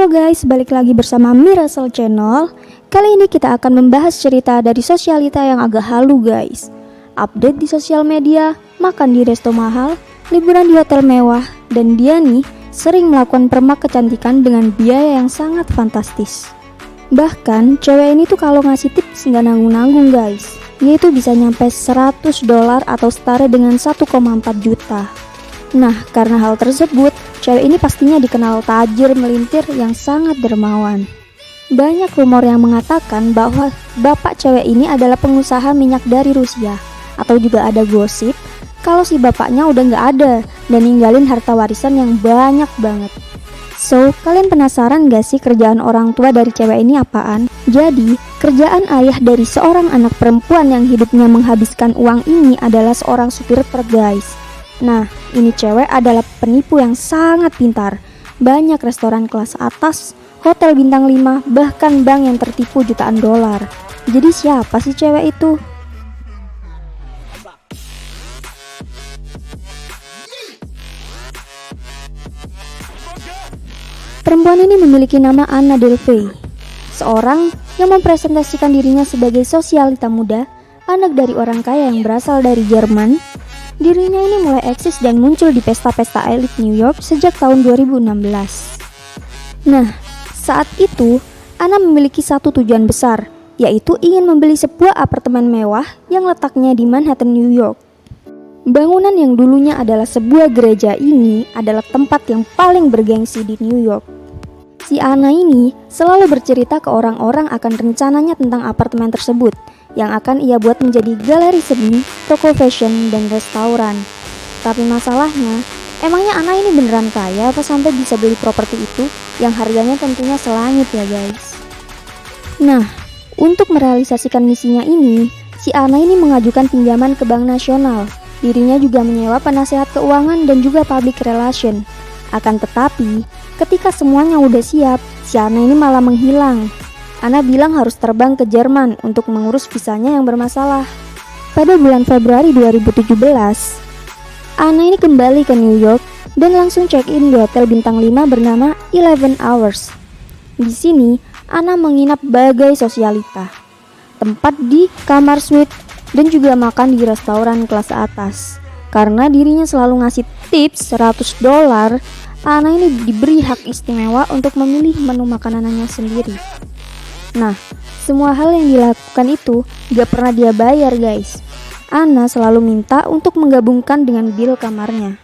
Halo guys, balik lagi bersama Mirasel Channel. Kali ini kita akan membahas cerita dari sosialita yang agak halu guys. Update di sosial media, makan di resto mahal, liburan di hotel mewah, dan dia nih sering melakukan permak kecantikan dengan biaya yang sangat fantastis. Bahkan cewek ini tuh kalau ngasih tips nggak nanggung-nanggung guys. Dia itu bisa nyampe $100 atau setara dengan 1,4 juta. Nah, karena hal tersebut, cewek ini pastinya dikenal tajir melintir yang sangat dermawan. Banyak rumor yang mengatakan bahwa bapak cewek ini adalah pengusaha minyak dari Rusia. Atau juga ada gosip kalau si bapaknya udah nggak ada dan ninggalin harta warisan yang banyak banget. So, kalian penasaran gak sih kerjaan orang tua dari cewek ini apaan? Jadi, kerjaan ayah dari seorang anak perempuan yang hidupnya menghabiskan uang ini adalah seorang supir truk guys. Nah, ini cewek adalah penipu yang sangat pintar. Banyak restoran kelas atas, hotel bintang 5, bahkan bank yang tertipu jutaan dolar. Jadi siapa sih cewek itu? Perempuan ini memiliki nama Anna Delvey, seorang yang mempresentasikan dirinya sebagai sosialita muda, anak dari orang kaya yang berasal dari Jerman. Dirinya ini mulai eksis dan muncul di pesta-pesta elit New York sejak tahun 2016. Nah, saat itu, Anna memiliki satu tujuan besar, yaitu ingin membeli sebuah apartemen mewah yang letaknya di Manhattan, New York. Bangunan yang dulunya adalah sebuah gereja ini adalah tempat yang paling bergengsi di New York. Si Anna ini selalu bercerita ke orang-orang akan rencananya tentang apartemen tersebut, yang akan ia buat menjadi galeri seni, toko fashion, dan restoran. Tapi masalahnya, emangnya Anna ini beneran kaya apa sampai bisa beli properti itu yang harganya tentunya selangit ya guys. Nah, untuk merealisasikan misinya ini, si Anna ini mengajukan pinjaman ke Bank Nasional. Dirinya juga menyewa penasehat keuangan dan juga public relation. Akan tetapi, ketika semuanya udah siap, si Anna ini malah menghilang. Anna bilang harus terbang ke Jerman untuk mengurus visanya yang bermasalah. Pada bulan Februari 2017, Anna ini kembali ke New York dan langsung check-in di hotel bintang 5 bernama 11 Hours. Di sini, Anna menginap bagai sosialita, tempat di kamar suite dan juga makan di restoran kelas atas. Karena dirinya selalu ngasih tips $100, Anna ini diberi hak istimewa untuk memilih menu makanannya sendiri. Nah, semua hal yang dilakukan itu gak pernah dia bayar guys. Anna selalu minta untuk menggabungkan dengan bil kamarnya.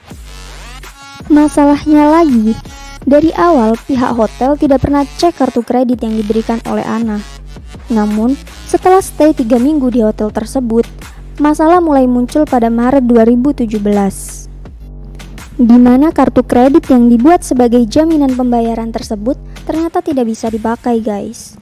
Masalahnya lagi, dari awal pihak hotel tidak pernah cek kartu kredit yang diberikan oleh Anna. Namun, setelah stay 3 minggu di hotel tersebut, masalah mulai muncul pada Maret 2017. Di mana kartu kredit yang dibuat sebagai jaminan pembayaran tersebut ternyata tidak bisa dipakai guys.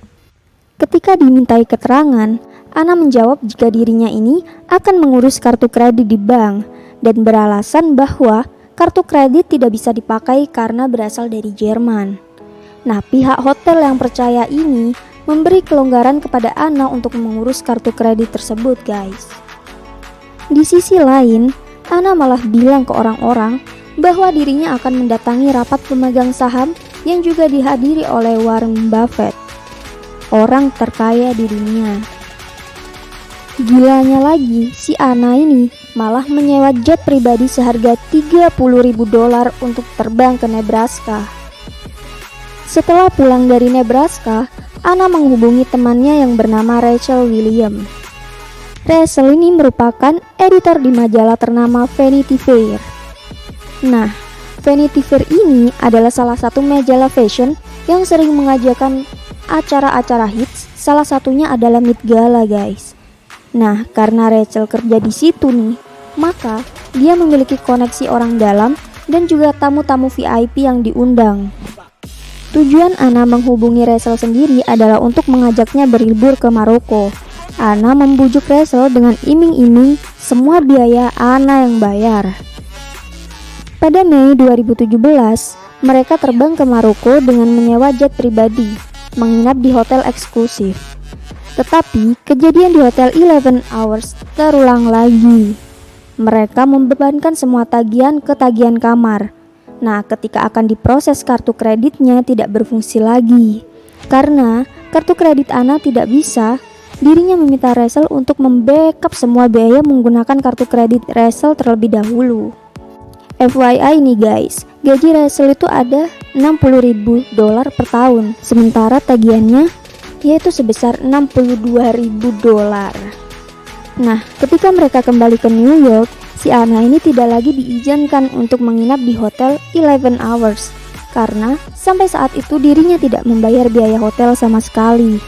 Ketika dimintai keterangan, Anna menjawab jika dirinya ini akan mengurus kartu kredit di bank dan beralasan bahwa kartu kredit tidak bisa dipakai karena berasal dari Jerman. Nah, pihak hotel yang percaya ini memberi kelonggaran kepada Anna untuk mengurus kartu kredit tersebut guys. Di sisi lain, Anna malah bilang ke orang-orang bahwa dirinya akan mendatangi rapat pemegang saham yang juga dihadiri oleh Warren Buffett, orang terkaya di dunia. Gilanya lagi, si Anna ini malah menyewa jet pribadi seharga $30.000 untuk terbang ke Nebraska. Setelah pulang dari Nebraska, Anna menghubungi temannya yang bernama Rachel William. Rachel ini merupakan editor di majalah ternama Vanity Fair. Nah, Vanity Fair ini adalah salah satu majalah fashion yang sering mengajarkan acara-acara hits, salah satunya adalah Met Gala guys. Nah, karena Rachel kerja di situ nih, maka dia memiliki koneksi orang dalam dan juga tamu-tamu VIP yang diundang. Tujuan Anna menghubungi Rachel sendiri adalah untuk mengajaknya berlibur ke Maroko. Anna membujuk Rachel dengan iming-iming semua biaya Anna yang bayar. Pada Mei 2017, mereka terbang ke Maroko dengan menyewa jet pribadi, menginap di hotel eksklusif. Tetapi kejadian di hotel 11 Hours terulang lagi. Mereka membebankan semua tagihan ke tagihan kamar. Nah, ketika akan diproses kartu kreditnya tidak berfungsi lagi. Karena kartu kredit Ana tidak bisa, dirinya meminta Rachel untuk membackup semua biaya menggunakan kartu kredit Rachel terlebih dahulu. FYI nih guys, gaji Rachel itu ada $60.000 per tahun, sementara tagihannya yaitu sebesar $62.000. Nah, ketika mereka kembali ke New York, si Anna ini tidak lagi diizinkan untuk menginap di hotel 11 Hours karena sampai saat itu dirinya tidak membayar biaya hotel sama sekali.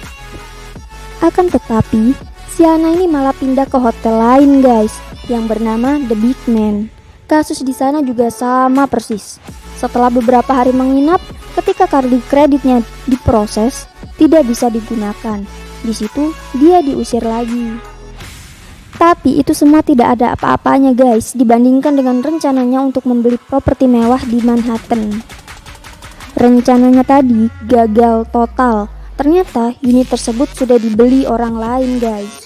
Akan tetapi, si Anna ini malah pindah ke hotel lain guys, yang bernama The Big Man. Kasus di sana juga sama persis. Setelah beberapa hari menginap, ketika kartu kreditnya diproses, tidak bisa digunakan. Di situ dia diusir lagi. Tapi itu semua tidak ada apa-apanya guys dibandingkan dengan rencananya untuk membeli properti mewah di Manhattan. Rencananya tadi gagal total. Ternyata unit tersebut sudah dibeli orang lain guys.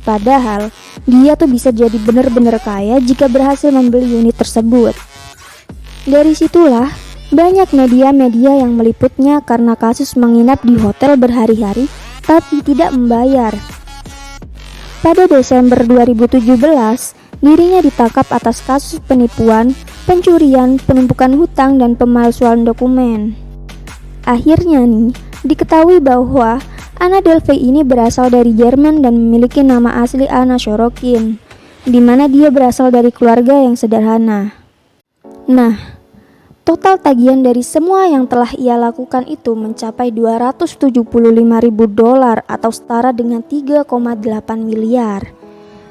Padahal dia tuh bisa jadi benar-benar kaya jika berhasil membeli unit tersebut. Dari situlah banyak media-media yang meliputnya karena kasus menginap di hotel berhari-hari tapi tidak membayar. Pada Desember 2017, dirinya ditangkap atas kasus penipuan, pencurian, penumpukan hutang, dan pemalsuan dokumen. Akhirnya nih, diketahui bahwa Anna Delvey ini berasal dari Jerman dan memiliki nama asli Anna Sorokin, di mana dia berasal dari keluarga yang sederhana. Nah, total tagihan dari semua yang telah ia lakukan itu mencapai $275.000 atau setara dengan 3,8 miliar.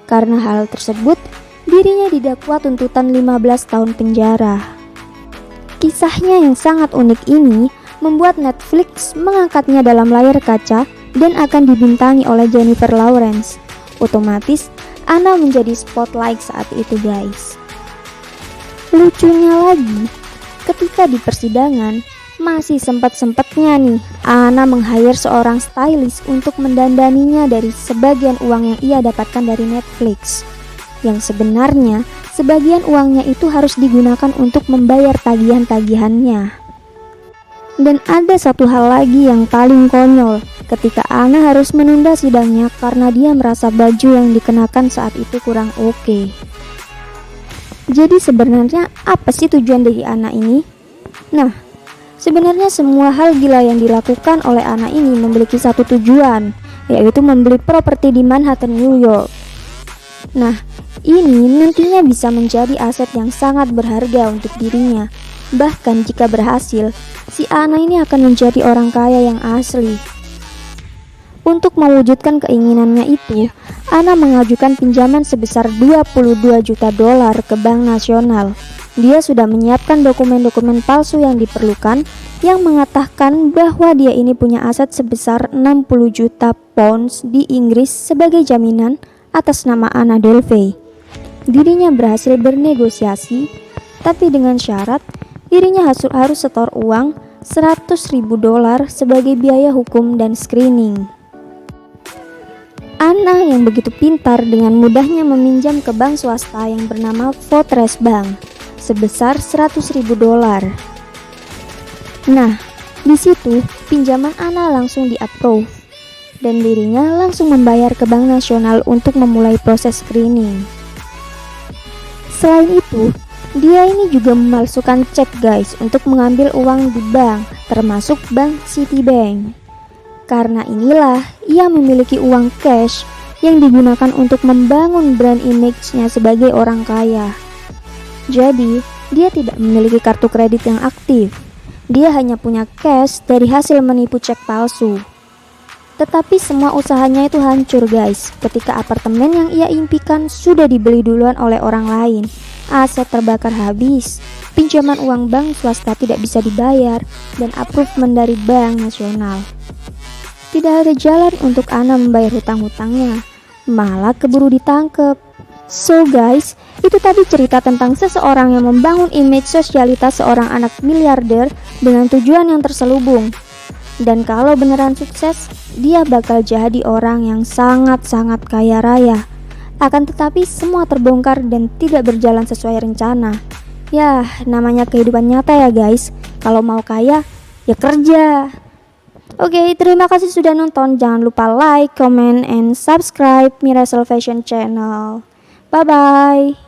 Karena hal tersebut, dirinya didakwa tuntutan 15 tahun penjara. Kisahnya yang sangat unik ini membuat Netflix mengangkatnya dalam layar kaca dan akan dibintangi oleh Jennifer Lawrence. Otomatis, Anna menjadi spotlight saat itu guys. Lucunya lagi, ketika di persidangan, masih sempat-sempatnya nih Anna meng-hire seorang stylist untuk mendandaninya dari sebagian uang yang ia dapatkan dari Netflix. Yang sebenarnya, sebagian uangnya itu harus digunakan untuk membayar tagihan-tagihannya. Dan ada satu hal lagi yang paling konyol, ketika Anna harus menunda sidangnya karena dia merasa baju yang dikenakan saat itu kurang oke. Jadi sebenarnya apa sih tujuan dari Anna ini? Nah, sebenarnya semua hal gila yang dilakukan oleh Anna ini memiliki satu tujuan, yaitu membeli properti di Manhattan, New York. Nah, ini nantinya bisa menjadi aset yang sangat berharga untuk dirinya. Bahkan jika berhasil, si Anna ini akan menjadi orang kaya yang asli. Untuk mewujudkan keinginannya itu, Anna mengajukan pinjaman sebesar $22 juta ke Bank Nasional. Dia sudah menyiapkan dokumen-dokumen palsu yang diperlukan yang mengatakan bahwa dia ini punya aset sebesar 60 juta pounds di Inggris sebagai jaminan atas nama Anna Delvey. Dirinya berhasil bernegosiasi, tapi dengan syarat dirinya harus setor uang $100.000 sebagai biaya hukum dan screening. Anna yang begitu pintar dengan mudahnya meminjam ke bank swasta yang bernama Fortress Bank sebesar $100.000. Nah, di situ pinjaman Anna langsung di-approve dan dirinya langsung membayar ke Bank Nasional untuk memulai proses screening. Selain itu, dia ini juga memalsukan cek guys untuk mengambil uang di bank, termasuk bank Citibank. Karena inilah ia memiliki uang cash yang digunakan untuk membangun brand image-nya sebagai orang kaya. Jadi, dia tidak memiliki kartu kredit yang aktif. Dia hanya punya cash dari hasil menipu cek palsu. Tetapi semua usahanya itu hancur guys, ketika apartemen yang ia impikan sudah dibeli duluan oleh orang lain. Aset terbakar habis, pinjaman uang bank swasta tidak bisa dibayar, dan approval dari Bank Nasional. Tidak ada jalan untuk Anna membayar hutang-hutangnya, malah keburu ditangkap. So guys, itu tadi cerita tentang seseorang yang membangun image sosialitas seorang anak miliarder dengan tujuan yang terselubung. Dan kalau beneran sukses, dia bakal jadi orang yang sangat-sangat kaya raya. Akan tetapi semua terbongkar dan tidak berjalan sesuai rencana. Ya, namanya kehidupan nyata ya guys. Kalau mau kaya, ya kerja. Oke, terima kasih sudah nonton. Jangan lupa like, comment, and subscribe Mirasol Fashion Channel. Bye-bye.